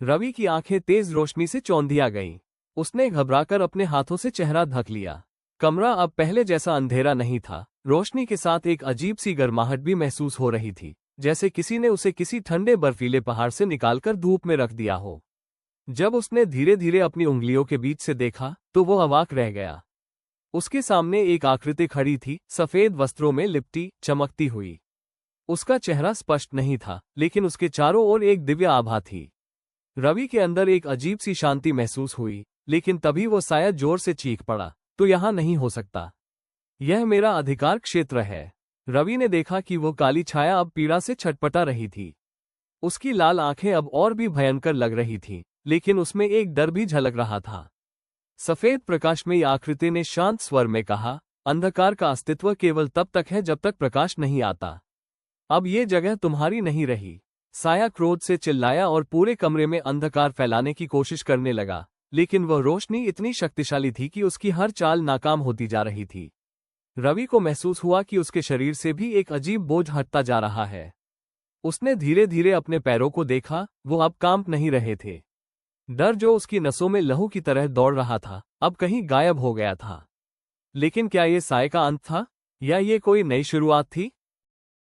रवि की आंखें तेज रोशनी से चौंधिया गईं। उसने घबराकर अपने हाथों से चेहरा ढक लिया। कमरा अब पहले जैसा अंधेरा नहीं था। रोशनी के साथ एक अजीब सी गर्माहट भी महसूस हो रही थी, जैसे किसी ने उसे किसी ठंडे बर्फीले पहाड़ से निकालकर धूप में रख दिया हो। जब उसने धीरे धीरे अपनी उंगलियों के बीच से देखा तो वो अवाक रह गया। उसके सामने एक आकृति खड़ी थी, सफेद वस्त्रों में लिपटी, चमकती हुई। उसका चेहरा स्पष्ट नहीं था, लेकिन उसके चारों ओर एक दिव्य आभा थी। रवि के अंदर एक अजीब सी शांति महसूस हुई, लेकिन तभी वो शायद जोर से चीख पड़ा, तो यहां नहीं हो सकता। यह मेरा अधिकार क्षेत्र है। रवि ने देखा कि वो काली छाया अब पीड़ा से छटपटा रही थी। उसकी लाल आंखें अब और भी भयंकर लग रही थीं, लेकिन उसमें एक डर भी झलक रहा था। सफेद प्रकाशमयी आकृति ने शांत स्वर में कहा, अंधकार का अस्तित्व केवल तब तक है जब तक प्रकाश नहीं आता। अब ये जगह तुम्हारी नहीं रही। साया क्रोध से चिल्लाया और पूरे कमरे में अंधकार फैलाने की कोशिश करने लगा, लेकिन वह रोशनी इतनी शक्तिशाली थी कि उसकी हर चाल नाकाम होती जा रही थी। रवि को महसूस हुआ कि उसके शरीर से भी एक अजीब बोझ हटता जा रहा है। उसने धीरे धीरे अपने पैरों को देखा, वो अब कांप नहीं रहे थे। डर जो उसकी नसों में लहू की तरह दौड़ रहा था, अब कहीं गायब हो गया था। लेकिन क्या ये साय का अंत था, या ये कोई नई शुरुआत थी?